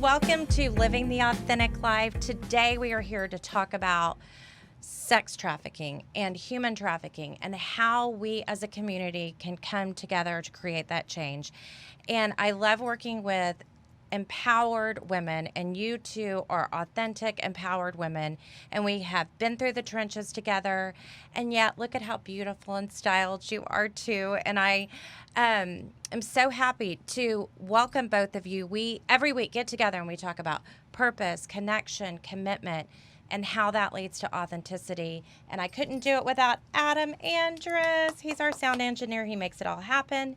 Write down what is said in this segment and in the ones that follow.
welcome to Living the Authentic Life. Today we are here to talk about sex trafficking and human trafficking and how we as a community can come together to create that change. And I love working with empowered women, and you two are authentic, empowered women, and we have been through the trenches together, and yet look at how beautiful and styled you are too. And I am so happy to welcome both of you. We every week get together and we talk about purpose, connection, commitment, and how that leads to authenticity. And I couldn't do it without Adam Andrus. He's our sound engineer. He makes it all happen.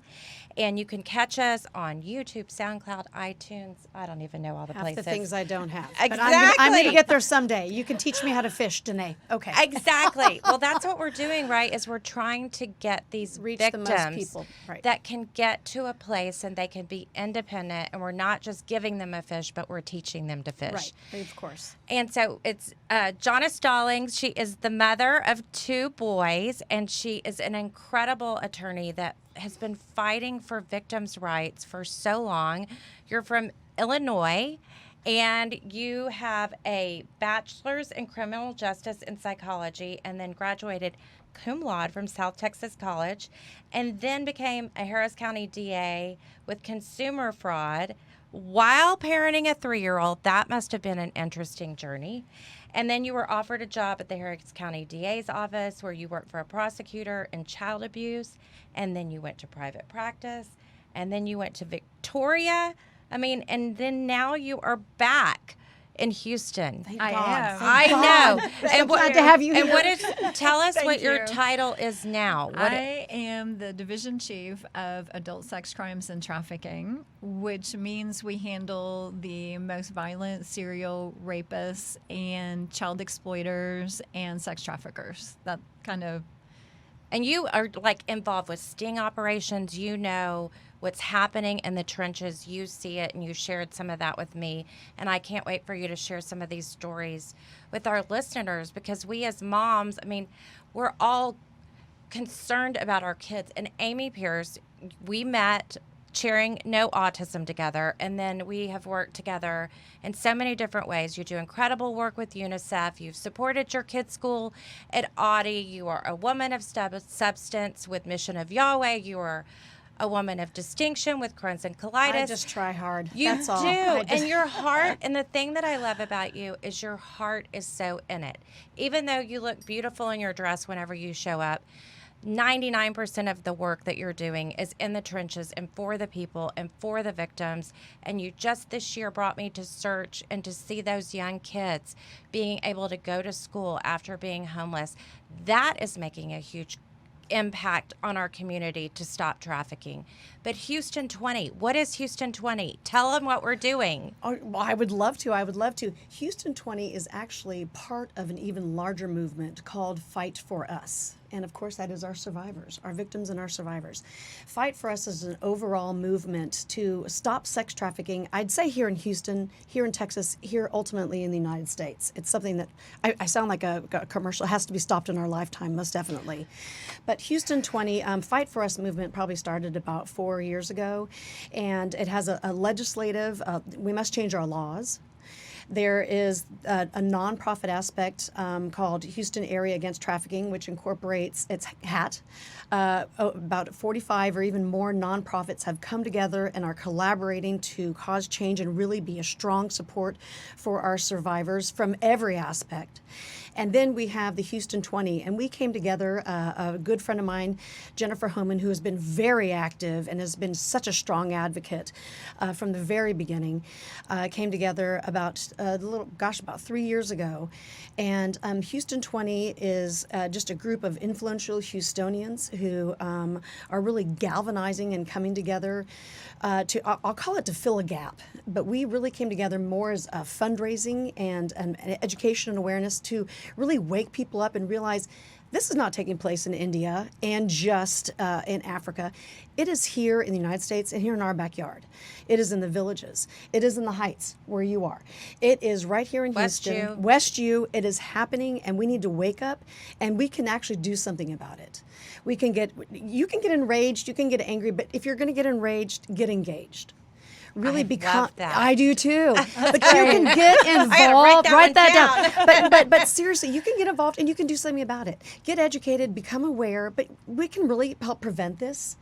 And you can catch us on YouTube, SoundCloud, iTunes. I don't even know all the places. The things I don't have. Exactly. But I'm going to get there someday. You can teach me how to fish, Danae. Okay. Exactly. Well, that's what we're doing, right, is we're trying to get these Reach victims the most people. Right. that can get to a place and they can be independent, and we're not just giving them a fish, but we're teaching them to fish. Right, of course. And so it's Johna Stallings. She is the mother of 2 boys, and she is an incredible attorney that has been fighting for victims' rights for so long. You're from Illinois, and you have a bachelor's in criminal justice and psychology, and then graduated cum laude from South Texas College, and then became a Harris County DA with consumer fraud while parenting a 3-year-old. That must have been an interesting journey. And then you were offered a job at the Harris County DA's office where you worked for a prosecutor in child abuse. And then you went to private practice. And then you went to Victoria. And then now you are back in Houston. Thank I God. am. Thank I God. know. So glad to have you here. And what is? Tell us Thank what your you. title is now. I am the Division Chief of Adult Sex Crimes and Trafficking, which means we handle the most violent serial rapists and child exploiters and sex traffickers. That kind of. And you are like involved with sting operations. You know what's happening in the trenches. You see it, and you shared some of that with me. And I can't wait for you to share some of these stories with our listeners, because we as moms, we're all concerned about our kids. And Amy Pierce, we met cheering No Autism together, and then we have worked together in so many different ways. You do incredible work with UNICEF. You've supported your kids' school at Audie. You are a woman of substance with Mission of Yahweh. You are a woman of distinction with Crohn's and colitis. I just try hard. You That's all. do, I just- and your heart, and the thing that I love about you is your heart is so in it. Even though you look beautiful in your dress whenever you show up, 99% of the work that you're doing is in the trenches and for the people and for the victims. And you just this year brought me to search and to see those young kids being able to go to school after being homeless. That is making a huge impact on our community to stop trafficking. But Houston 20, what is Houston 20? Tell them what we're doing. Oh, well, I would love to. Houston 20 is actually part of an even larger movement called Fight for Us. And of course, that is our survivors, our victims and our survivors. Fight for Us is an overall movement to stop sex trafficking, I'd say here in Houston, here in Texas, here ultimately in the United States. It's something that, I sound like a commercial, it has to be stopped in our lifetime, most definitely. But Houston 20, Fight for Us movement probably started about 4 years ago. And it has a legislative, we must change our laws. There is a nonprofit aspect called Houston Area Against Trafficking, which incorporates its HAT. About 45 or even more nonprofits have come together and are collaborating to cause change and really be a strong support for our survivors from every aspect. And then we have the Houston 20, and we came together, a good friend of mine, Jennifer Homan, who has been very active and has been such a strong advocate from the very beginning, came together about 3 years ago. And Houston 20 is just a group of influential Houstonians who are really galvanizing and coming together I'll call it to fill a gap, but we really came together more as fundraising and education and awareness to really wake people up and realize this is not taking place in India and just in Africa. It is here in the United States and here in our backyard. It is in the villages. It is in the Heights where you are. It is right here in Houston. West U. It is happening, and we need to wake up, and we can actually do something about it. You can get enraged, you can get angry, but if you're going to get enraged, get engaged. really I become. love that. I do too. But you can get involved. Write that down. But seriously, you can get involved and you can do something about it. Get educated, become aware. But we can really help prevent this.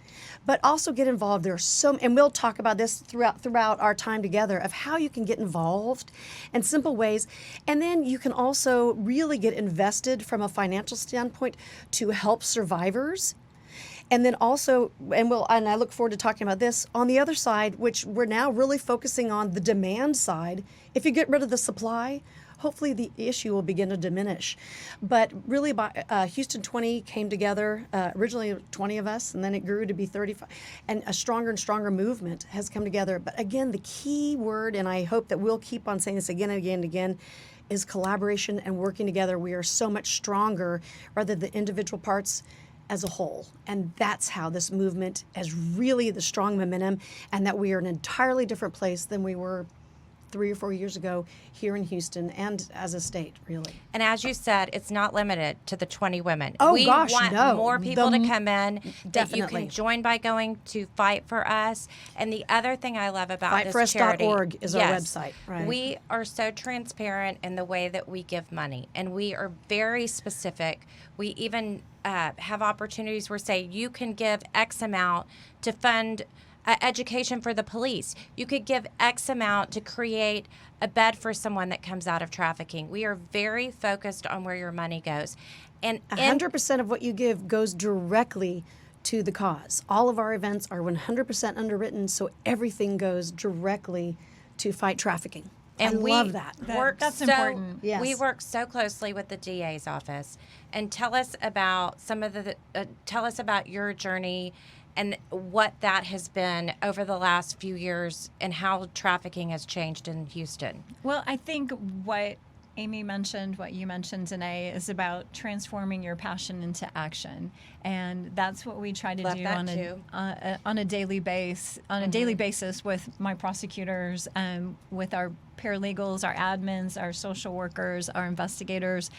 But also get involved. There are and we'll talk about this throughout our time together of how you can get involved in simple ways. And then you can also really get invested from a financial standpoint to help survivors. And then also, and I look forward to talking about this on the other side, which we're now really focusing on the demand side. If you get rid of the supply, hopefully the issue will begin to diminish. But really, Houston 20 came together, originally 20 of us, and then it grew to be 35. And a stronger and stronger movement has come together. But again, the key word, and I hope that we'll keep on saying this again and again and again, is collaboration and working together. We are so much stronger rather than the individual parts as a whole. And that's how this movement has really the strong momentum, and that we are in an entirely different place than we were 3 or 4 years ago here in Houston and as a state, really. And as you said, it's not limited to the 20 women. Oh, we gosh, want no. more people to come in that you Definitely. can join by going to Fight for Us. And the other thing I love about this charity, FightForUs.org is our website. Right. We are so transparent in the way that we give money, and we are very specific. We even have opportunities where, say, you can give X amount to fund education for the police. You could give X amount to create a bed for someone that comes out of trafficking. We are very focused on where your money goes. And 100% of what you give goes directly to the cause. All of our events are 100% underwritten, so everything goes directly to fight trafficking. And I love that. That's important. Yes. We work so closely with the DA's office. And tell us about tell us about your journey and what that has been over the last few years and how trafficking has changed in Houston. Well, I think what Amy mentioned, what you mentioned, Danae, is about transforming your passion into action, and that's what we try to Love do that on a daily basis with my prosecutors, with our paralegals, our admins, our social workers, our investigators,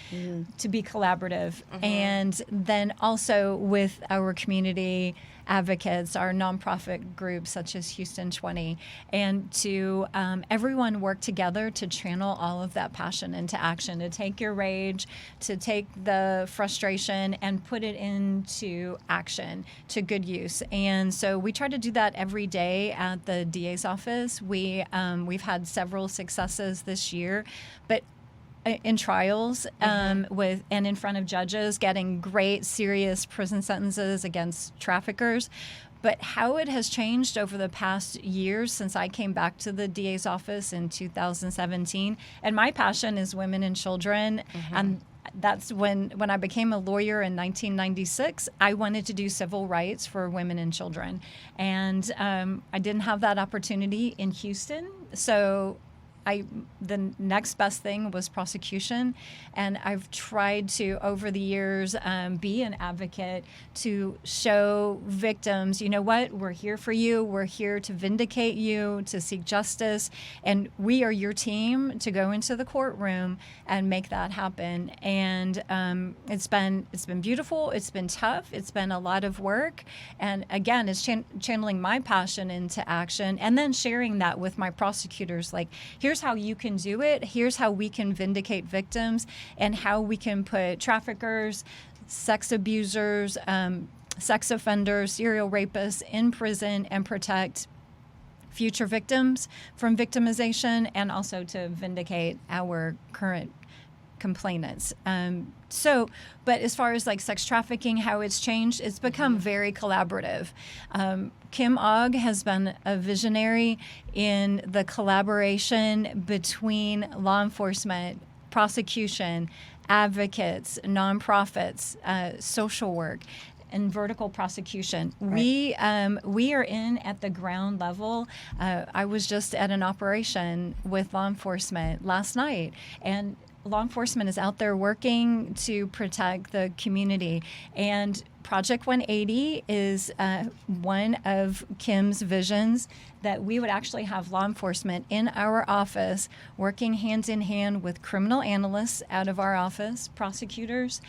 to be collaborative, and then also with our community advocates, our nonprofit groups such as Houston 20, and to everyone work together to channel all of that passion into action, to take your rage, to take the frustration and put it into action, to good use. And so we try to do that every day at the DA's office. We've had several successes this year, but in trials with and in front of judges, getting great, serious prison sentences against traffickers. But how it has changed over the past years since I came back to the DA's office in 2017, and my passion is women and children, and that's when I became a lawyer in 1996. I wanted to do civil rights for women and children, and I didn't have that opportunity in Houston, so the next best thing was prosecution, and I've tried to, over the years, be an advocate to show victims, you know what, we're here for you, we're here to vindicate you, to seek justice, and we are your team to go into the courtroom and make that happen. And it's been beautiful, it's been tough, it's been a lot of work, and again, it's channeling my passion into action, and then sharing that with my prosecutors, like, here's how you can do it. Here's how we can vindicate victims, and how we can put traffickers, sex abusers, sex offenders, serial rapists in prison and protect future victims from victimization, and also to vindicate our current complainants. But as far as like sex trafficking, how it's changed, it's become very collaborative. Kim Ogg has been a visionary in the collaboration between law enforcement, prosecution, advocates, nonprofits, social work, and vertical prosecution. Right. We are in at the ground level. I was just at an operation with law enforcement last night, and law enforcement is out there working to protect the community. And Project 180 is one of Kim's visions, that we would actually have law enforcement in our office working hand in hand with criminal analysts out of our office, prosecutors,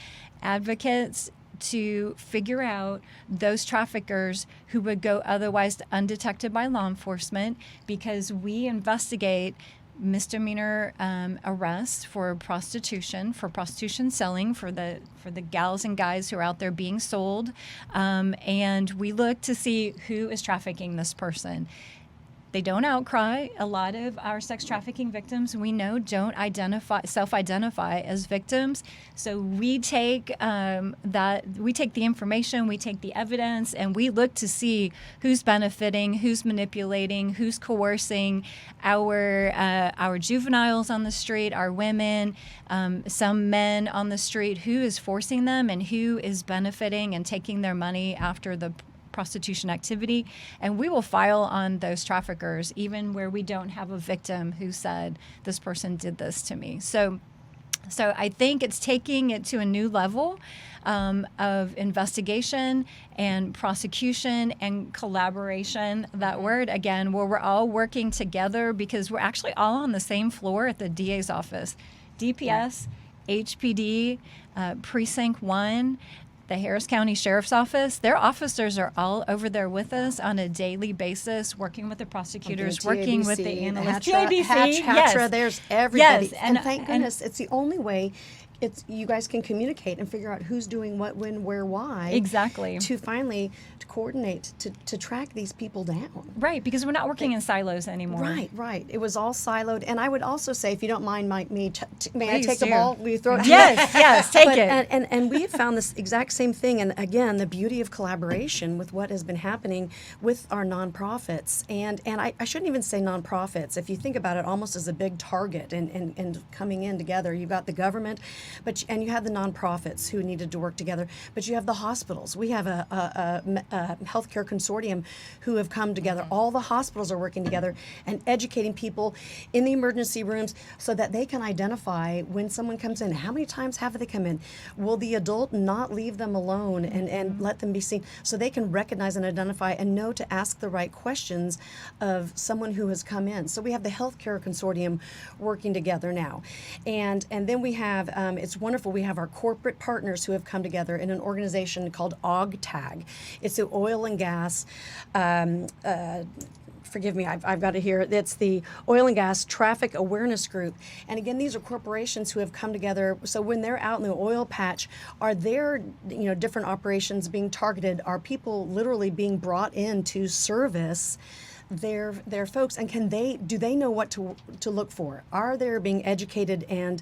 advocates, to figure out those traffickers who would go otherwise undetected by law enforcement, because we investigate misdemeanor arrests for prostitution selling, for the gals and guys who are out there being sold, and we look to see who is trafficking this person. They don't outcry. A lot of our sex trafficking victims, we know, don't self-identify as victims. So we take the information, we take the evidence, and we look to see who's benefiting, who's manipulating, who's coercing our juveniles on the street, our women, some men on the street, who is forcing them and who is benefiting and taking their money after the prostitution activity. And we will file on those traffickers even where we don't have a victim who said this person did this to me. So I think it's taking it to a new level of investigation and prosecution and collaboration, that word again, where we're all working together, because we're actually all on the same floor at the DA's office. DPS, HPD, Precinct 1, the Harris County Sheriff's Office, their officers are all over there with us on a daily basis, working with the prosecutors, working with the analysts. Hatra, there's everybody. Yes, and thank goodness, it's the only way you guys can communicate and figure out who's doing what, when, where, why. Exactly. To finally coordinate, to track these people down. Right, because we're not working in silos anymore. Right. It was all siloed. And I would also say, if you don't mind, may I Please take the do. ball? Will you throw it? Yes, take it. And we have found this exact same thing. And again, the beauty of collaboration with what has been happening with our nonprofits. And I shouldn't even say nonprofits. If you think about it almost as a big target and coming in together, you've got the government, and you have the nonprofits who needed to work together, but you have the hospitals. We have a healthcare consortium who have come together. All the hospitals are working together and educating people in the emergency rooms so that they can identify when someone comes in. How many times have they come in? Will the adult not leave them alone and let them be seen, so they can recognize and identify and know to ask the right questions of someone who has come in. So we have the healthcare consortium working together now. And then we have, it's wonderful, we have our corporate partners who have come together in an organization called OGTAG. It's the oil and gas, forgive me, I've got it here. It's the Oil and Gas Traffic Awareness Group. And again, these are corporations who have come together. So when they're out in the oil patch, are there different operations being targeted? Are people literally being brought in to service their folks, and do they know what to look for? Are they being educated, and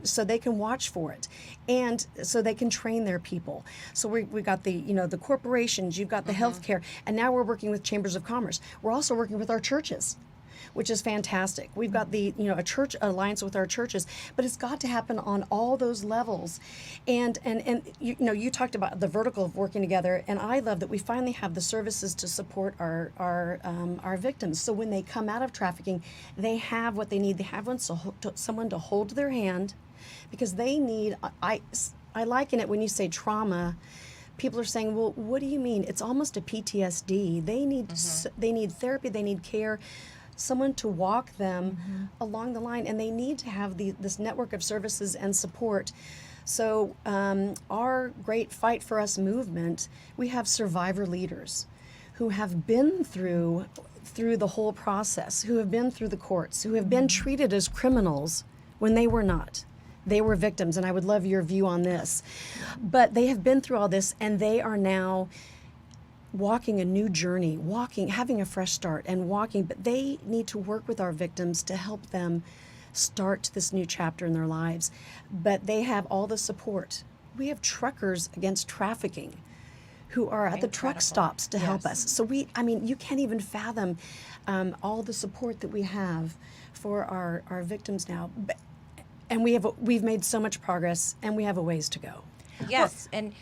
so they can watch for it, and so they can train their people? So we got the the corporations, you've got the healthcare, and now we're working with chambers of commerce. We're also working with our churches, which is fantastic. We've got the a church alliance with our churches, but it's got to happen on all those levels. And you talked about the vertical of working together, and I love that we finally have the services to support our victims. So when they come out of trafficking, they have what they need. They have someone to hold their hand, because they need. I liken it when you say trauma. People are saying, well, what do you mean? It's almost a PTSD. They need therapy. They need care. Someone to walk them along the line, and they need to have this network of services and support. So our great Fight for Us movement, we have survivor leaders who have been through the whole process, who have been through the courts, who have been treated as criminals when they were not. They were victims, and I would love your view on this. But they have been through all this, and they are now walking a new journey, having a fresh start and walking, but they need to work with our victims to help them start this new chapter in their lives. But they have all the support. We have truckers against trafficking who are at the truck stops to help us. So you can't even fathom all the support that we have for our victims now. And we've made so much progress, and we have a ways to go. Yes, and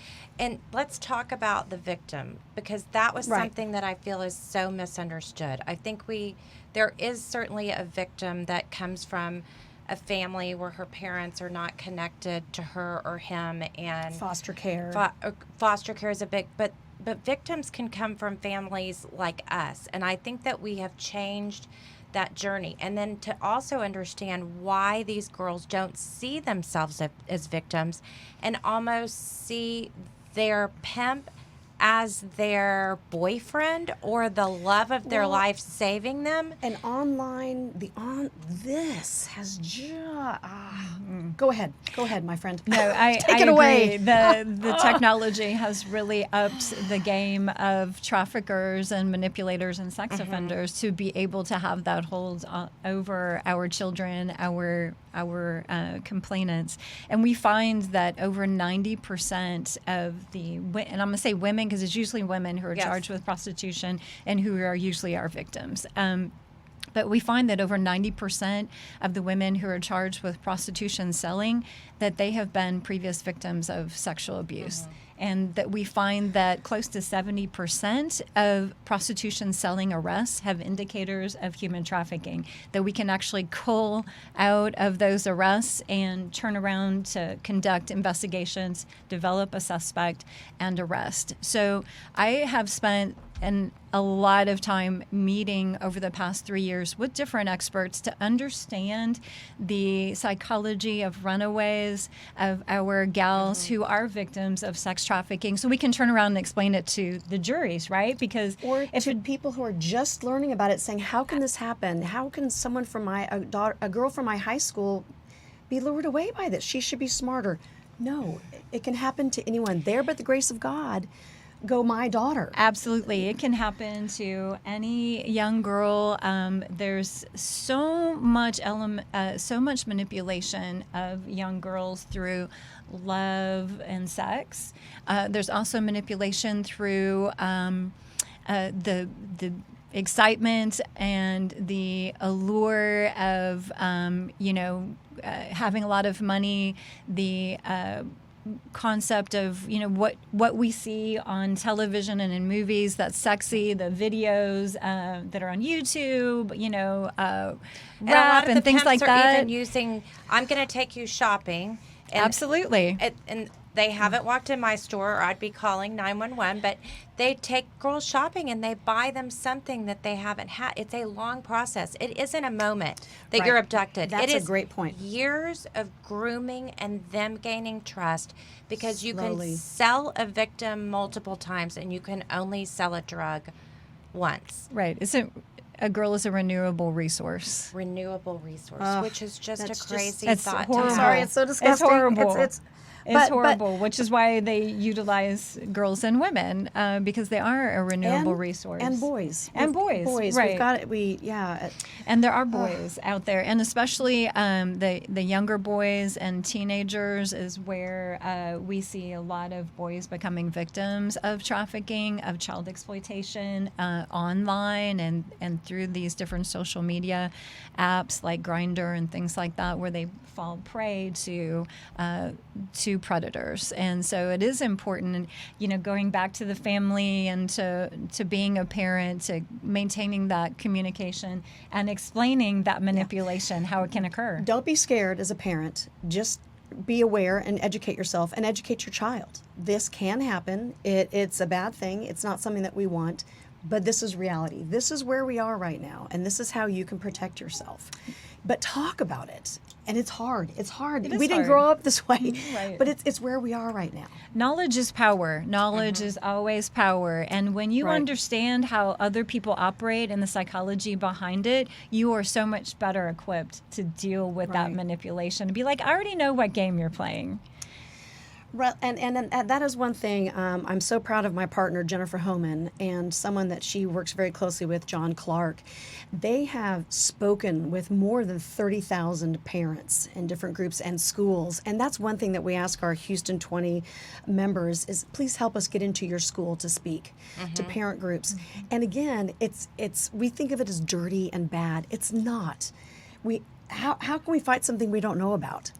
let's talk about the victim, because that was something that I feel is so misunderstood. I think there is certainly a victim that comes from a family where her parents are not connected to her or him, and foster care. Foster care is a big, but victims can come from families like us, and I think that we have changed that journey. And then to also understand why these girls don't see themselves as victims and almost see their pimp as their boyfriend or the love of their life saving them. And this has go ahead, my friend. No, I Take it agree. away. The technology has really upped the game of traffickers and manipulators and sex offenders to be able to have that hold over our children, our complainants. And we find that over 90% of and I'm going to say women because it's usually women who are charged with prostitution and who are usually our victims. But we find that over 90% of the women who are charged with prostitution selling, that they have been previous victims of sexual abuse. And that we find that close to 70% of prostitution selling arrests have indicators of human trafficking, that we can actually cull out of those arrests and turn around to conduct investigations, develop a suspect, and arrest. So I have spent a lot of time meeting over the past 3 years with different experts to understand the psychology of runaways, of our gals who are victims of sex trafficking, so we can turn around and explain it to the juries, right? Because to people who are just learning about it, saying, how can this happen? How can someone from a girl from my high school be lured away by this? She should be smarter. No, it can happen to anyone. There but the grace of God go my daughter. Absolutely. It can happen to any young girl. There's so much manipulation of young girls through love and sex. There's also manipulation through the excitement and the allure of having a lot of money, the concept of what we see on television and in movies that's sexy, the videos that are on YouTube, rap and things like that. Even using, I'm going to take you shopping. And Absolutely. And they haven't walked in my store, or I'd be calling 911, but they take girls shopping and they buy them something that they haven't had. It's a long process. It isn't a moment that you're abducted. That's it is a great point. Years of grooming and them gaining trust, because you Slowly. can sell a victim multiple times and you can only sell a drug once. Right. A girl is a renewable resource. Renewable resource, which is just a crazy it's thought. horrible. To Sorry, have. it's so disgusting. It's horrible. But horrible, which is why they utilize girls and women because they are a renewable resource. And boys. Boys, We've right. got it. And there are boys out there, and especially the younger boys and teenagers is where we see a lot of boys becoming victims of trafficking, of child exploitation online and through these different social media apps like Grindr and things like that, where they fall prey to predators. And so it is important, and going back to the family and to being a parent, to maintaining that communication and explaining that manipulation, how it can occur. Don't be scared as a parent. Just be aware and educate yourself and educate your child. This can happen. It's a bad thing. It's not something that we want, but this is reality. This is where we are right now, and this is how you can protect yourself. But talk about it. And it's hard. It's hard. It is We didn't hard. grow up this way, Right. but it's where we are right now. Knowledge is power. Knowledge is always power. And when you Right. understand how other people operate and the psychology behind it, you are so much better equipped to deal with that Right. manipulation. To be like, I already know what game you're playing. Right, and that is one thing. I'm so proud of my partner, Jennifer Homan, and someone that she works very closely with, John Clark. They have spoken with more than 30,000 parents in different groups and schools. And that's one thing that we ask our Houston 20 members is, please help us get into your school to speak to parent groups. And again, we think of it as dirty and bad. It's not. How can we fight something we don't know about?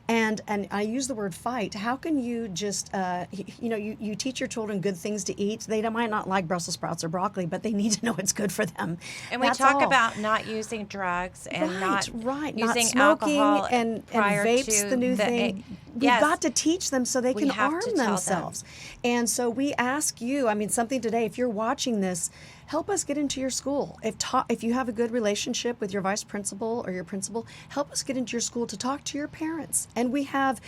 And I use the word fight. How can you just, you teach your children good things to eat. They might not like Brussels sprouts or broccoli, but they need to know it's good for them. And we That's talk all. about not using drugs and not not using smoking alcohol and prior vapes, to the new thing. We've yes. got to teach them so they We can have arm to tell them. themselves. And so we ask you, something today, if you're watching this, help us get into your school. If you have a good relationship with your vice principal or your principal, help us get into your school to talk to your parents And we have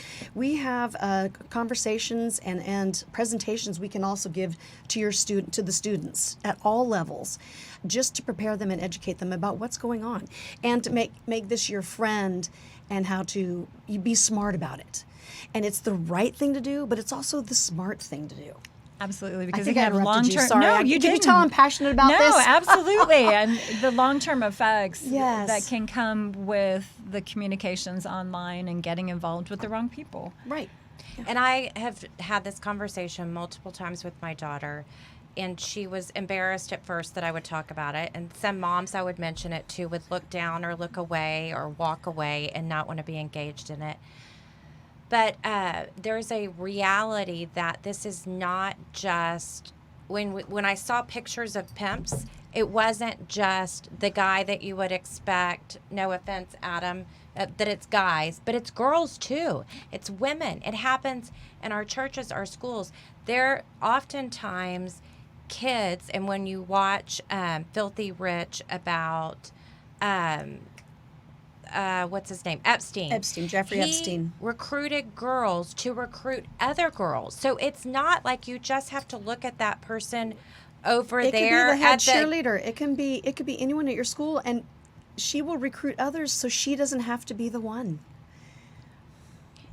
conversations and presentations we can also give to the students at all levels, just to prepare them and educate them about what's going on, and to make this your friend, and how to be smart about it. And it's the right thing to do, but it's also the smart thing to do. Absolutely, I because think you I have interrupted you. long-term. Sorry. No, Can you didn't. you tell I'm passionate about this? No, absolutely, and the long-term effects Yes. that can come with the communications online and getting involved with the wrong people. Right. And I have had this conversation multiple times with my daughter, and she was embarrassed at first that I would talk about it. And some moms I would mention it to would look down or look away or walk away and not want to be engaged in it. But there's a reality that this is not just, when I saw pictures of pimps, it wasn't just the guy that you would expect, no offense, Adam, that it's guys, but it's girls too. It's women. It happens in our churches, our schools. They're oftentimes kids, and when you watch Filthy Rich about what's his name? Jeffrey Epstein. Recruited girls to recruit other girls. So it's not like you just have to look at that person over there. It could be the head cheerleader. It could be anyone at your school, and she will recruit others so she doesn't have to be the one.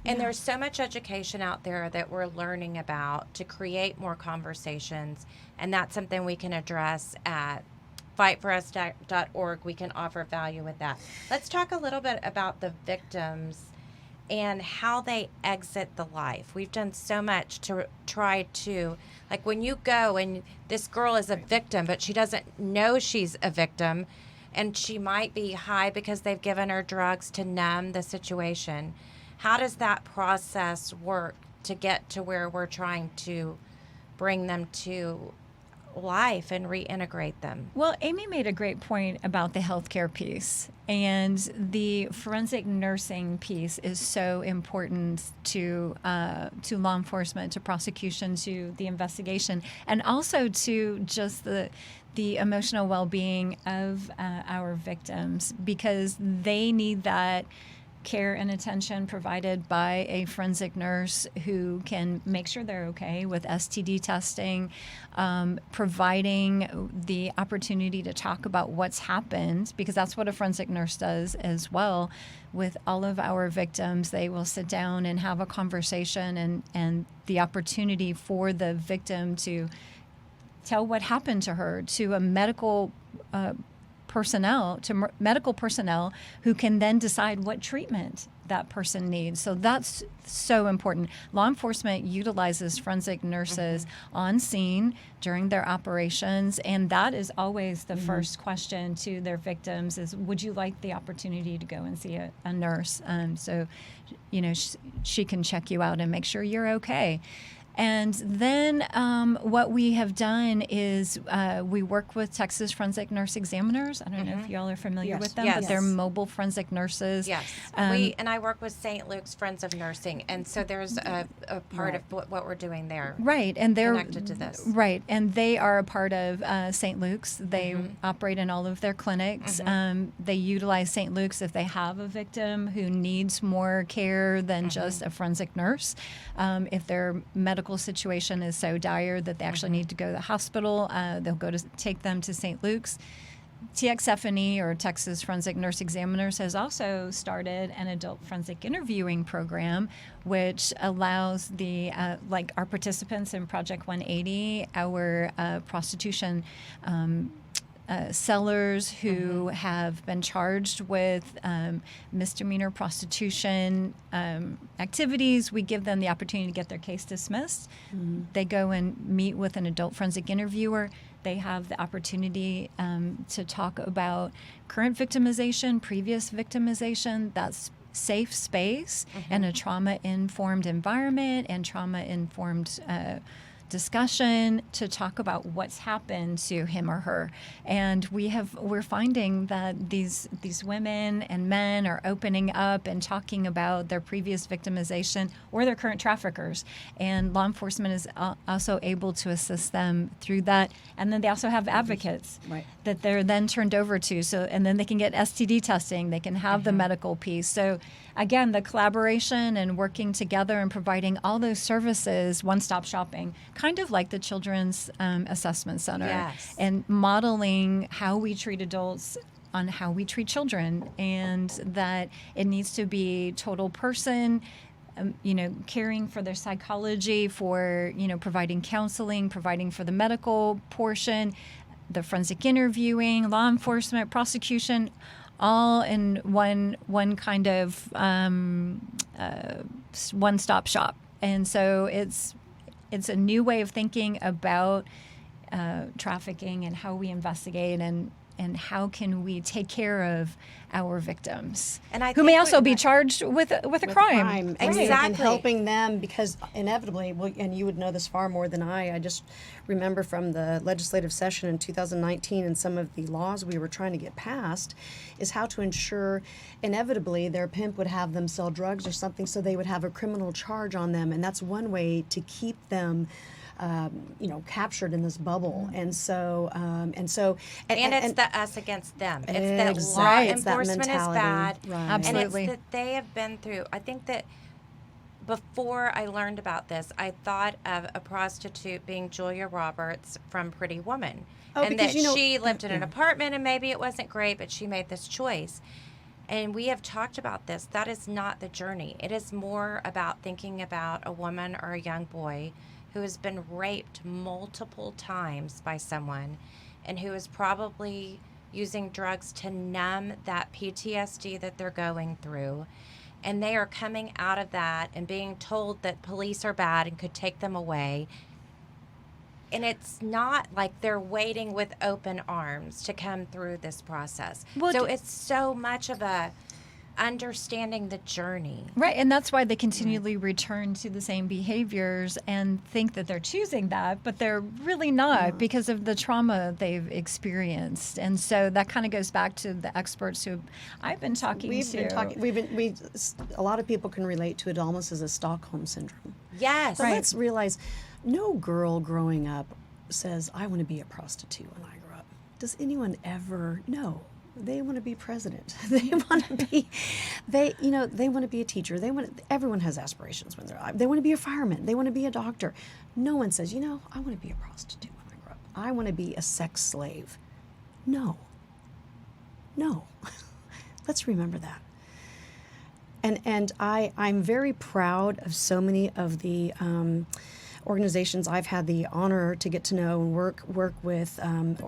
And there's so much education out there that we're learning about to create more conversations, and that's something we can address at fightforus.org. We can offer value with that. Let's talk a little bit about the victims and how they exit the life. We've done so much to try to, like when you go and this girl is a victim, but she doesn't know she's a victim, and she might be high because they've given her drugs to numb the situation. How does that process work to get to where we're trying to bring them to life and reintegrate them? Well, Amy made a great point about the healthcare piece, and the forensic nursing piece is so important to law enforcement, to prosecution, to the investigation, and also to just the emotional well-being of our victims, because they need that care and attention provided by a forensic nurse who can make sure they're okay with STD testing, providing the opportunity to talk about what's happened, because that's what a forensic nurse does as well. With all of our victims, they will sit down and have a conversation, and the opportunity for the victim to tell what happened to her to a medical medical personnel who can then decide what treatment that person needs. So that's so important. Law enforcement utilizes forensic nurses on scene during their operations, and that is always the first question to their victims is, would you like the opportunity to go and see a nurse? So, she can check you out and make sure you're okay. And then what we have done is we work with Texas Forensic Nurse Examiners. I don't know if you all are familiar with them, but they're mobile forensic nurses. Yes. And I work with St. Luke's Friends of Nursing, and so there's a part of what we're doing there. Right, and they're connected to this. Right, and they are a part of St. Luke's. They operate in all of their clinics. They utilize St. Luke's if they have a victim who needs more care than just a forensic nurse. If their medical situation is so dire that they actually need to go to the hospital, they'll take them to St. Luke's. TXFNE, or Texas Forensic Nurse Examiners, has also started an adult forensic interviewing program, which allows our participants in Project 180, our prostitution sellers who have been charged with misdemeanor prostitution activities. We give them the opportunity to get their case dismissed. They go and meet with an adult forensic interviewer. They have the opportunity to talk about current victimization, previous victimization. That's safe space and a trauma-informed environment and trauma-informed discussion to talk about what's happened to him or her. And we're finding that these women and men are opening up and talking about their previous victimization or their current traffickers. And law enforcement is also able to assist them through that. And then they also have advocates that they're then turned over to. And then they can get STD testing. They can have the medical piece. So again, the collaboration and working together and providing all those services, one-stop shopping, kind of like the Children's Assessment Center, Yes. and modeling how we treat adults on how we treat children, and that it needs to be total person, caring for their psychology, for, providing counseling, providing for the medical portion, the forensic interviewing, law enforcement, prosecution, all in one kind of one-stop shop. And so it's a new way of thinking about trafficking and how we investigate and how can we take care of our victims, And I who may think also what- be charged with a crime. And, Exactly. and helping them, because inevitably, well, and you would know this far more than I just remember from the legislative session in 2019 and some of the laws we were trying to get passed, is how to ensure inevitably their pimp would have them sell drugs or something, so they would have a criminal charge on them, and that's one way to keep them captured in this bubble. And so And it's the us against them. It's that law Exactly. It's that enforcement is mentality. bad. Right. Absolutely. And it's that they have been through. I think that before I learned about this, I thought of a prostitute being Julia Roberts from Pretty Woman. Oh, and because, that she lived in an apartment and maybe it wasn't great, but she made this choice. And we have talked about this. That is not the journey. It is more about thinking about a woman or a young boy who has been raped multiple times by someone and who is probably using drugs to numb that PTSD that they're going through. And they are coming out of that and being told that police are bad and could take them away. And it's not like they're waiting with open arms to come through this process. Well, so it's so much of a understanding the journey. Right, and that's why they continually return to the same behaviors and think that they're choosing that, but they're really not because of the trauma they've experienced. And so that kind of goes back to the experts who I've been talking to. A lot of people can relate to it almost as a Stockholm Syndrome. Yes. But let's realize, no girl growing up says, I want to be a prostitute when I grow up. Does anyone ever? No. They want to be president. They want to be, they want to be a teacher. Everyone has aspirations when they want to be a fireman. They want to be a doctor. No one says, I want to be a prostitute when I grow up. I want to be a sex slave. No. Let's remember that. And I'm very proud of so many of the organizations I've had the honor to get to know and work with. And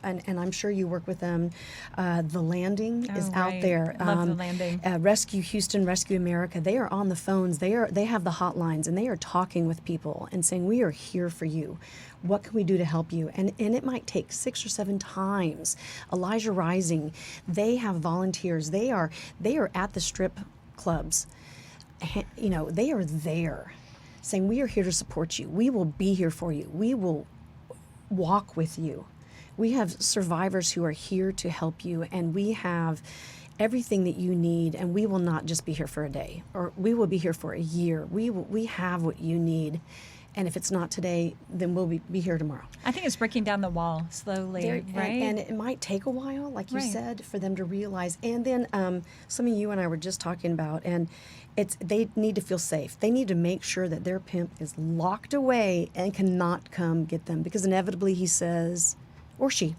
I'm sure you work with them. The Landing is out there. Love The Landing. Rescue Houston, Rescue America. They are on the phones. They have the hotlines, and they are talking with people and saying, we are here for you. What can we do to help you? And it might take 6 or 7 times. Elijah Rising, they have volunteers. They are at the strip clubs. They are there saying, we are here to support you. We will be here for you. We will walk with you. We have survivors who are here to help you, and we have everything that you need, and we will not just be here for a day, or we will be here for a year. We have what you need. And if it's not today, then we'll be here tomorrow. I think it's breaking down the wall slowly, right? And it might take a while, like you Right. said, for them to realize. And then something you and I were just talking about, and they need to feel safe. They need to make sure that their pimp is locked away and cannot come get them, because inevitably he says, or she,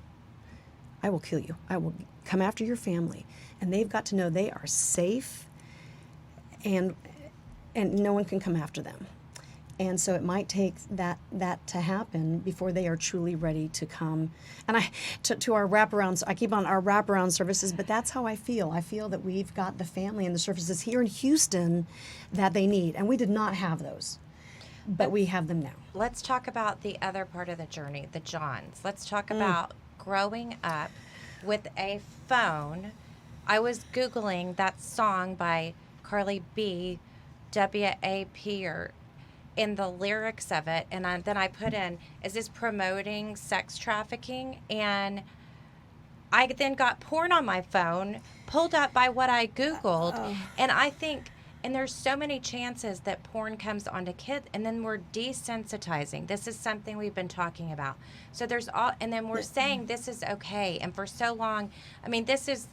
I will kill you. I will come after your family. And they've got to know they are safe, and no one can come after them. And so it might take that to happen before they are truly ready to come. And to our wraparounds, I keep on our wraparound services, but that's how I feel. I feel that we've got the family and the services here in Houston that they need. And we did not have those, but we have them now. Let's talk about the other part of the journey, the Johns. Let's talk about growing up with a phone. I was Googling that song by Carly B, W-A-P, or in the lyrics of it, and then I put in, is this promoting sex trafficking? And I then got porn on my phone, pulled up by what I Googled, and I think, and there's so many chances that porn comes onto kids, and then we're desensitizing. This is something we've been talking about. So there's all, and then we're saying this is okay, and for so long, I mean, this is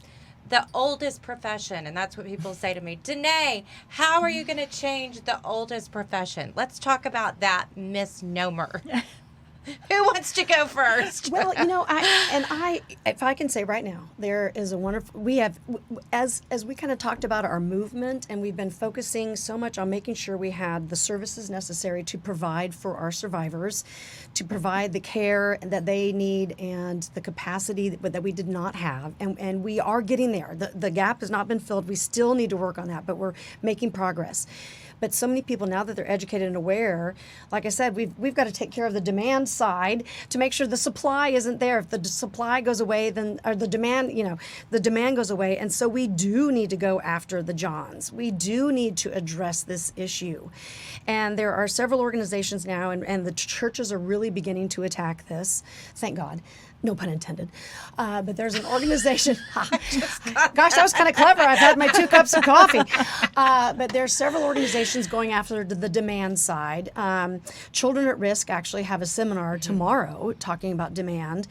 the oldest profession, and that's what people say to me, Danae, how are you going to change the oldest profession? Let's talk about that misnomer. Who wants to go first? Well, if I can say right now, there is a wonderful, we have, as we kind of talked about our movement, and we've been focusing so much on making sure we had the services necessary to provide for our survivors, to provide the care that they need and the capacity that we did not have. And we are getting there. The gap has not been filled. We still need to work on that, but we're making progress. But so many people, now that they're educated and aware, like I said, we've got to take care of the demand side to make sure the supply isn't there. If the supply goes away, then or the demand goes away. And so we do need to go after the Johns. We do need to address this issue. And there are several organizations now, and the churches are really beginning to attack this. Thank God. No pun intended. But there's an organization. Gosh, that was kind of clever. I've had my 2 cups of coffee. But there's several organizations going after the demand side. Children at Risk actually have a seminar tomorrow talking about demand.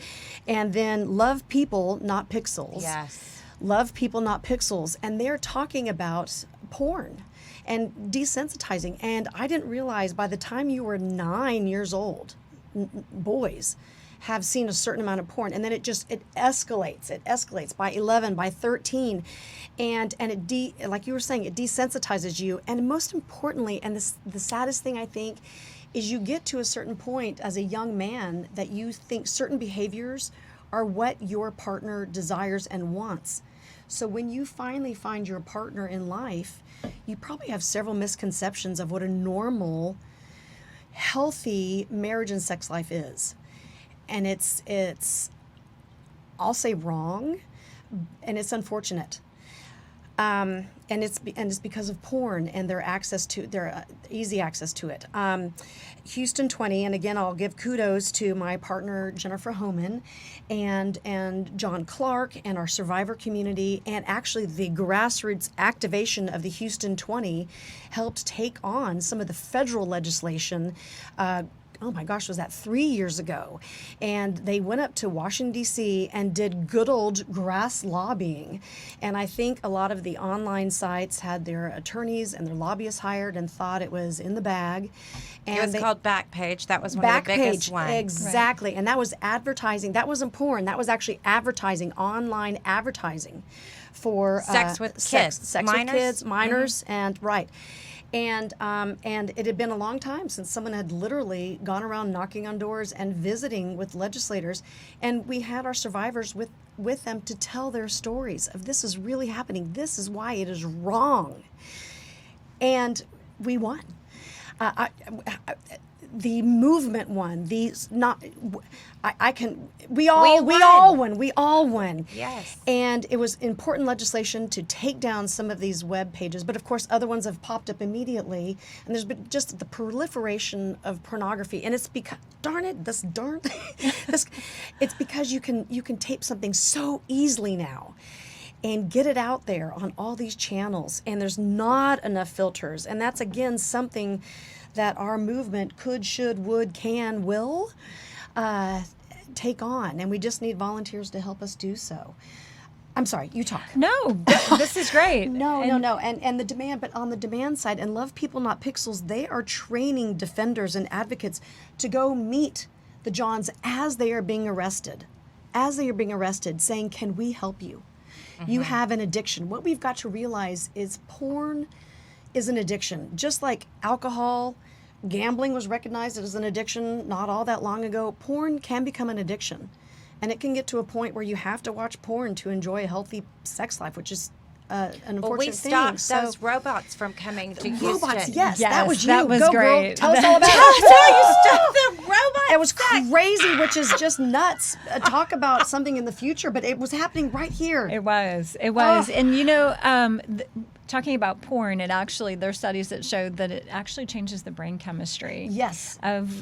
And then Love People, Not Pixels. Yes. Love People, Not Pixels. And they're talking about porn and desensitizing. And I didn't realize by the time you were 9 years old, boys have seen a certain amount of porn, and then it escalates by 11, by 13, and like you were saying, it desensitizes you. And most importantly, and the saddest thing I think is you get to a certain point as a young man that you think certain behaviors are what your partner desires and wants. So when you finally find your partner in life, you probably have several misconceptions of what a normal, healthy marriage and sex life is. And it's I'll say wrong, and it's unfortunate. And it's because of porn and their easy access to it. Houston 20, and again, I'll give kudos to my partner Jennifer Homan, and John Clark, and our survivor community, and actually the grassroots activation of the Houston 20 helped take on some of the federal legislation. Oh my gosh, was that 3 years ago? And they went up to Washington, D.C. and did good old grass lobbying. And I think a lot of the online sites had their attorneys and their lobbyists hired and thought it was in the bag. And it was called Backpage. That was one of the biggest ones. Exactly. Right. And that was advertising. That wasn't porn. That was actually advertising, online advertising for sex with kids. Sex minors? With kids, minors, and right. And it had been a long time since someone had literally gone around knocking on doors and visiting with legislators. And we had our survivors with them to tell their stories of this is really happening. This is why it is wrong. And we won. The movement won. We all won. Yes. And it was important legislation to take down some of these web pages, but of course other ones have popped up immediately. And there's been just the proliferation of pornography, and it's because it's because you can tape something so easily now and get it out there on all these channels, and there's not enough filters. And that's again something that our movement could, should, would, can, will take on, and we just need volunteers to help us do so. I'm sorry, you talk. No, this is great. No. And the demand, but on the demand side, and Love People Not Pixels, they are training defenders and advocates to go meet the Johns as they are being arrested, saying, can we help you? Mm-hmm. You have an addiction. What we've got to realize is porn is an addiction. Just like alcohol, gambling was recognized as an addiction not all that long ago. Porn can become an addiction. And it can get to a point where you have to watch porn to enjoy a healthy sex life, which is an unfortunate thing. We stopped those robots from coming to Houston. Robots, yes, that was you. That was Go, great. Girl. Tell us all about Tell us it. how you stopped the robots. It was crazy, which is just nuts. Talk about something in the future, but it was happening right here. It was. And talking about porn, there's studies that showed that it actually changes the brain chemistry. Yes. Of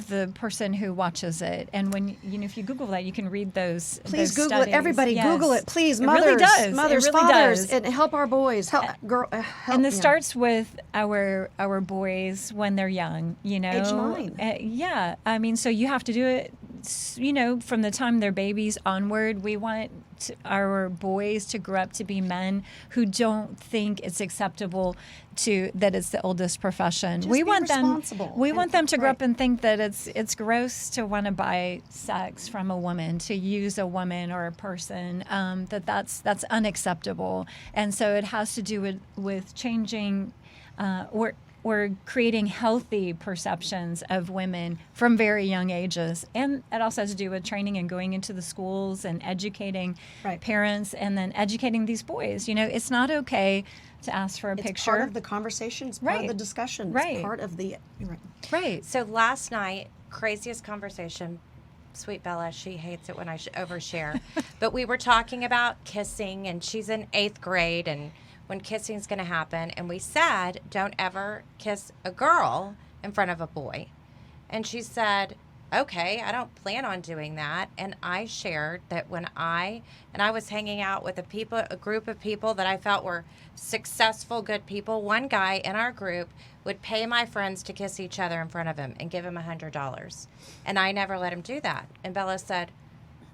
the person who watches it. And when if you Google that, you can read those. Please those Google studies. it. Everybody, Yes. Google it, please. It Mothers, really does. mothers, it really fathers, does. and help our boys. Help. And this starts with our boys when they're young. Age 9. Yeah. I mean, so you have to do it from the time they're babies onward, we want our boys to grow up to be men who don't think it's acceptable that it's the oldest profession. Just we be want them. responsible. We want them to grow Right. up and think that it's gross to want to buy sex from a woman, to use a woman or a person. That's unacceptable, and so it has to do with changing. We're creating healthy perceptions of women from very young ages. And it also has to do with training and going into the schools and educating Right. parents and then educating these boys. It's not okay to ask for a It's picture. part of the conversation. It's part of Right. the discussion. Right. It's part of the... You're right. Right. So last night, craziest conversation. Sweet Bella, she hates it when I overshare. But we were talking about kissing, and she's in 8th grade, and when kissing's going to happen. And we said, don't ever kiss a girl in front of a boy. And she said, okay, I don't plan on doing that. And I shared that when I was hanging out with a group of people that I felt were successful, good people. One guy in our group would pay my friends to kiss each other in front of him and give him $100. And I never let him do that. And Bella said,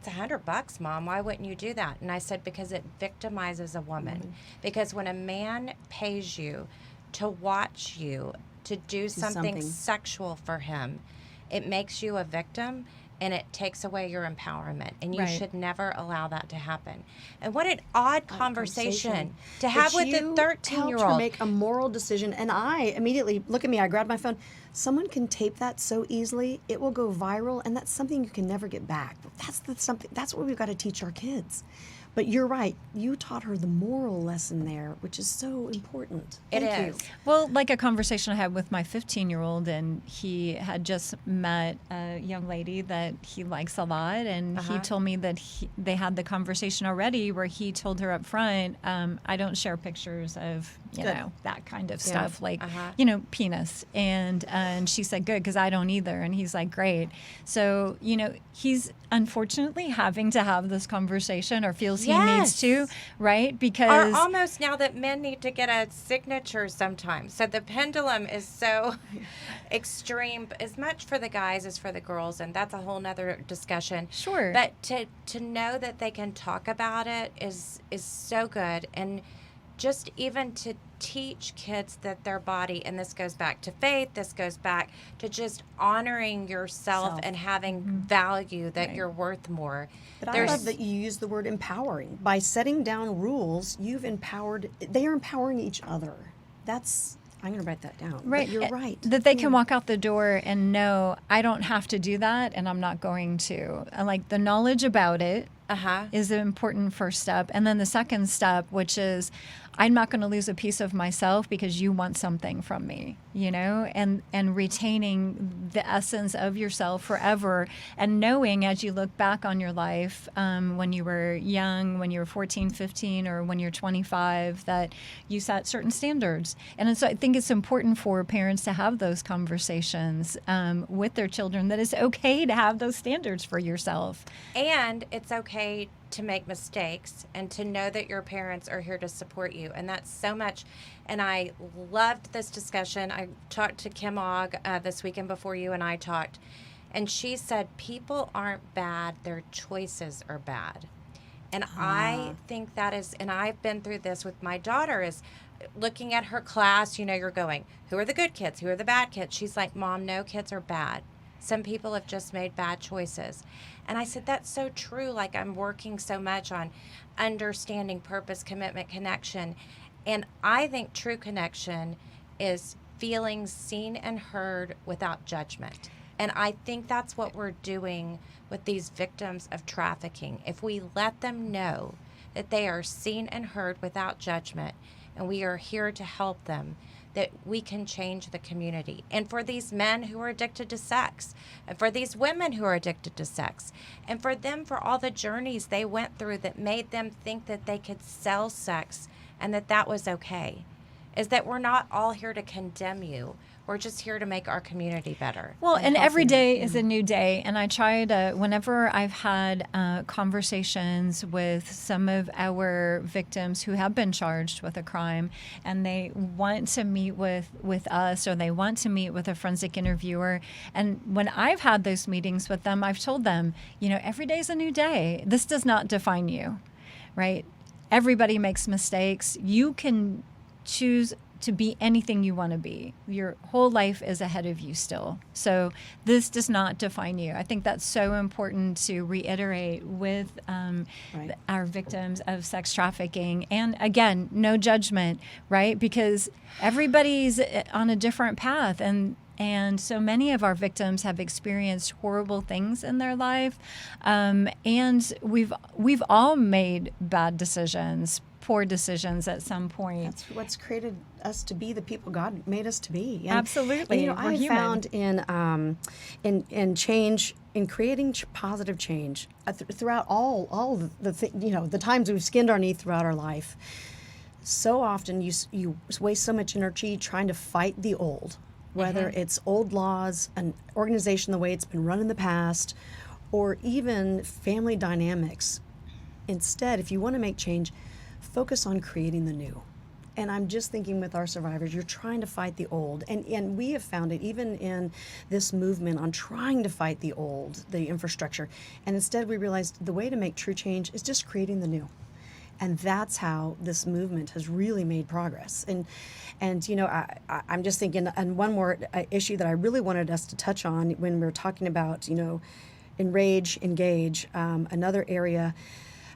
it's $100, Mom. Why wouldn't you do that? And I said, because it victimizes a woman. Mm-hmm. Because when a man pays you to watch you, to do something sexual for him, it makes you a victim, and it takes away your empowerment. And you Right. should never allow that to happen. And what an odd conversation to But have with a you helped her 13-year-old. make a moral decision, and I immediately look at me. I grabbed my phone. Someone can tape that so easily; it will go viral, and that's something you can never get back. That's what we've got to teach our kids. But you're right. You taught her the moral lesson there, which is so important. It Thank is. you. Well, like a conversation I had with my 15-year-old, and he had just met a young lady that he likes a lot, and he told me that they had the conversation already where he told her up front, I don't share pictures of, that kind of stuff, like, penis. And she said, good, because I don't either. And he's like, great. So, he's unfortunately having to have this conversation, or feels he needs to, right? Because Or almost now that men need to get a signature sometimes. So the pendulum is so extreme, as much for the guys as for the girls, and that's a whole nother discussion. Sure. But to know that they can talk about it is so good. And just even to teach kids that their body, and this goes back to faith, this goes back to just honoring yourself and having value, that you're worth more. But I love that you use the word empowering. By setting down rules, they are empowering each other. I'm going to write that down. Right. But you're right. That they can walk out the door and know, I don't have to do that, and I'm not going to. And like the knowledge about it is an important first step. And then the second step, which is, I'm not going to lose a piece of myself because you want something from me, and retaining the essence of yourself forever, and knowing as you look back on your life, when you were young, when you were 14, 15, or when you're 25, that you set certain standards. And so I think it's important for parents to have those conversations with their children, that it's okay to have those standards for yourself. And it's okay to make mistakes, and to know that your parents are here to support you. And that's so much. And I loved this discussion. I talked to Kim Ogg this weekend before you and I talked, and she said, people aren't bad, their choices are bad. And I think that is, and I've been through this with my daughter, is looking at her class, you're going, who are the good kids? Who are the bad kids? She's like, Mom, no kids are bad. Some people have just made bad choices. And I said, that's so true. Like, I'm working so much on understanding purpose, commitment, connection. And I think true connection is feeling seen and heard without judgment. And I think that's what we're doing with these victims of trafficking. If we let them know that they are seen and heard without judgment, and we are here to help them, that we can change the community. And for these men who are addicted to sex, and for these women who are addicted to sex, and for them, for all the journeys they went through that made them think that they could sell sex and that was okay. is that we're not all here to condemn you. We're just here to make our community better. Well, and every healthier. day is a new day. And I try to, whenever I've had conversations with some of our victims who have been charged with a crime and they want to meet with us or they want to meet with a forensic interviewer. And when I've had those meetings with them, I've told them, every day is a new day. This does not define you, right? Everybody makes mistakes. You can choose to be anything you want to be. Your whole life is ahead of you still. So this does not define you. I think that's so important to reiterate with our victims of sex trafficking. And again, no judgment, right? Because everybody's on a different path. And so many of our victims have experienced horrible things in their life. And we've all made bad decisions, poor decisions at some point. That's what's created us to be the people God made us to be. And, Absolutely. And, We're I human. found in change, in creating positive change throughout all the times we've skinned our knee throughout our life. So often you waste so much energy trying to fight the old, whether it's old laws, an organization the way it's been run in the past, or even family dynamics. Instead, if you want to make change, focus on creating the new. And I'm just thinking with our survivors, you're trying to fight the old. And we have found it even in this movement on trying to fight the old, the infrastructure. And instead we realized the way to make true change is just creating the new. And that's how this movement has really made progress. And I'm just thinking, and one more issue that I really wanted us to touch on when we were talking about, enrage, engage, another area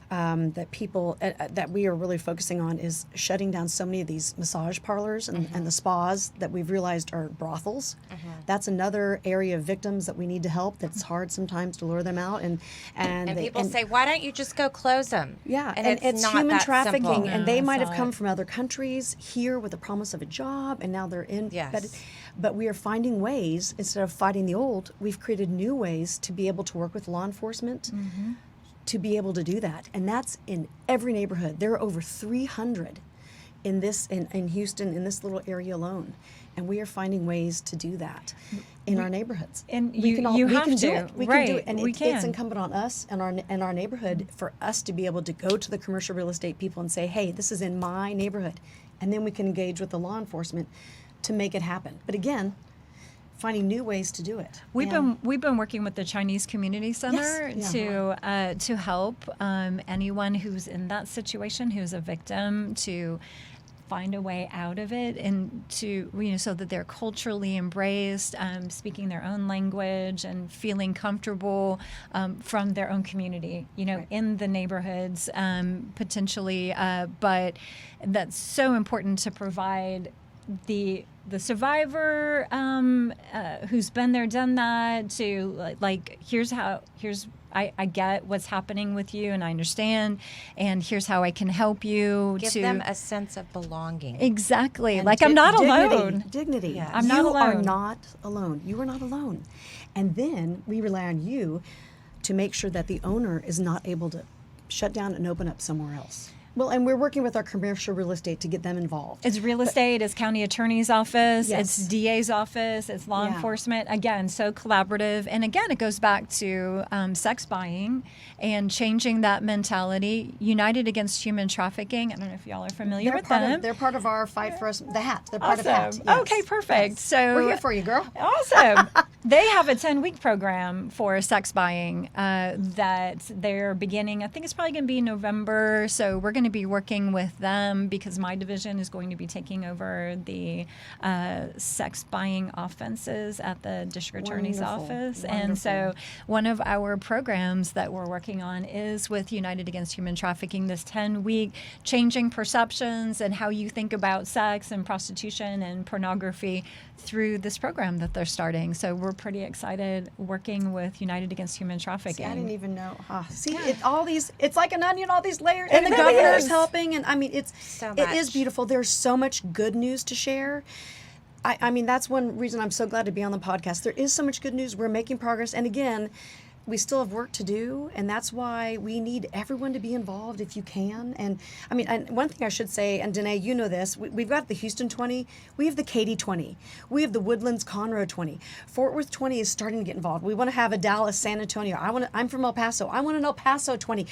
that people that we are really focusing on is shutting down so many of these massage parlors and the spas that we've realized are brothels. That's another area of victims that we need to help. That's hard sometimes to lure them out. And people say, why don't you just go close them? Yeah, and it's not human that trafficking, simple. and they No, might it's have come not. from other countries here with the promise of a job, and now they're in. Yes. But we are finding ways, instead of fighting the old, we've created new ways to be able to work with law enforcement to be able to do that. And that's in every neighborhood. There are over 300 in Houston, in this little area alone. And we are finding ways to do that in our neighborhoods. And we can you we have can do to. it. We Right. can do it. And We it's can. incumbent on us and our neighborhood for us to be able to go to the commercial real estate people and say, hey, this is in my neighborhood. And then we can engage with the law enforcement to make it happen. But again, finding new ways to do it. We've been working with the Chinese Community Center Yes. Yeah. to help anyone who's in that situation, who's a victim, to find a way out of it, and to so that they're culturally embraced, speaking their own language and feeling comfortable from their own community, Right. in the neighborhoods potentially. But that's so important to provide the survivor who's been there, done that, to here's I get what's happening with you and I understand, and here's how I can help you. Give them a sense of belonging. Exactly. And I'm not dignity, alone. Dignity. Yes. I'm not You are alone. not alone. You are not alone. And then we rely on you to make sure that the owner is not able to shut down and open up somewhere else. Well, and we're working with our commercial real estate to get them involved. It's real estate, it's county attorney's office, Yes. it's DA's office, it's law Yeah. enforcement. Again, so collaborative. And again, it goes back to sex buying and changing that mentality. United Against Human Trafficking. I don't know if y'all are familiar with them. They're part of our fight for us. The hat. They're part of the hat. Awesome. Yes. Okay, perfect. Yes. So we're here for you, girl. Awesome. They have a 10-week program for sex buying that they're beginning. I think it's probably going to be November. So we're going to be working with them because my division is going to be taking over the sex buying offenses at the district attorney's Wonderful. office. And so Wonderful. one of our programs that we're working on is with United Against Human Trafficking, this 10-week changing perceptions and how you think about sex and prostitution and pornography through this program that they're starting. So we're pretty excited working with United Against Human Trafficking. See, I didn't even know. It's like an onion, all these layers. It And the really governor's is. helping. And I mean, it is much. beautiful. There's so much good news to share. I mean, that's one reason I'm so glad to be on the podcast. There is so much good news. We're making progress. And again, we still have work to do, and that's why we need everyone to be involved if you can. And I mean, and one thing I should say, and Danae, you know this, we've got the Houston 20, we have the Katy 20, we have the Woodlands Conroe 20, Fort Worth 20 is starting to get involved. We want to have a Dallas, San Antonio. I'm from El Paso. I want an El Paso 20.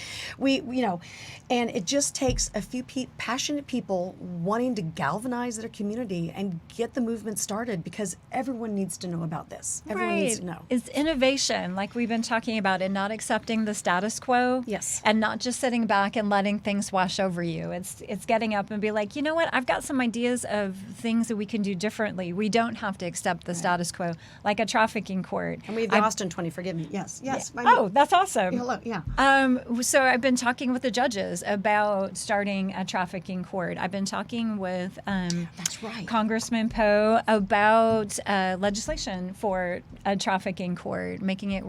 And it just takes a few passionate people wanting to galvanize their community and get the movement started, because everyone needs to know about this. Everyone needs to know. It's innovation, like we've been talking about, and not accepting the status quo. Yes. And not just sitting back and letting things wash over you. It's getting up and be like, you know what? I've got some ideas of things that we can do differently. We don't have to accept the status quo, like a trafficking court. And we have the Austin 20, forgive me. Yes. Yes. Yeah. Oh, that's awesome. Hello. Yeah. So I've been talking with the judges about starting a trafficking court. I've been talking with That's right. Congressman Poe about legislation for a trafficking court, making it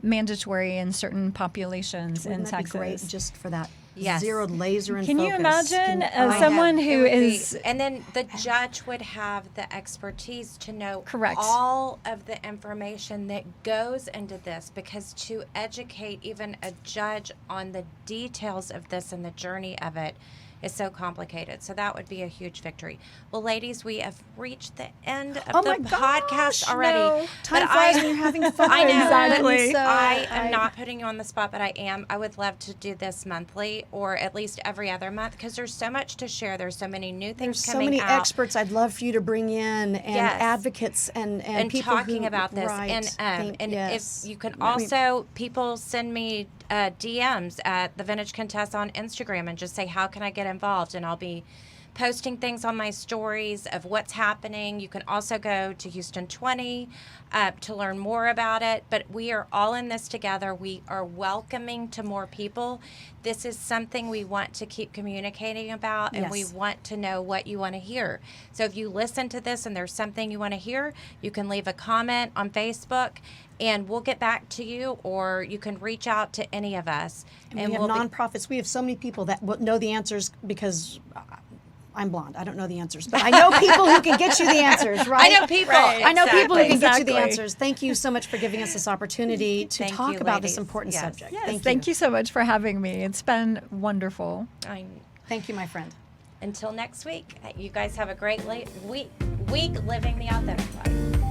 mandatory in certain populations in Wouldn't that Texas. be great just for that Yes. zeroed laser and Can focus? you imagine I someone know. who It would be- is and then the judge would have the expertise to know Correct. all of the information that goes into this, because to educate even a judge on the details of this and the journey of it is so complicated. So that would be a huge victory. Well, ladies, we have reached the end of Oh the my podcast gosh, already. no. Time But flies when you're having fun. I know. Exactly. So I am not putting you on the spot, but I am. I would love to do this monthly or at least every other month, because there's so much to share. There's so many new things There's so coming many out. experts I'd love for you to bring in, and Yes. advocates and people talking who, about this. right, And yes. if you can I mean, also, people send me DMs at the Vintage Contessa on Instagram and just say, how can I get involved? And I'll be posting things on my stories of what's happening. You can also go to Houston 20 to learn more about it. But we are all in this together. We are welcoming to more people. This is something we want to keep communicating about, and we Yes. want to know what you want to hear. So if you listen to this and there's something you want to hear, you can leave a comment on Facebook, and we'll get back to you, or you can reach out to any of us. And we have nonprofits. We have so many people that will know the answers, because I'm blonde. I don't know the answers, but I know people who can get you the answers, right? I know people. Right. I know people who can get you Exactly. the ansers. Thank you so much for giving us this opportunity to Thank talk you, about this ladies. important Yes. subject. Yes, thank you so much for having me. It's been wonderful. Thank you, my friend. Until next week, you guys have a great week living the authentic life.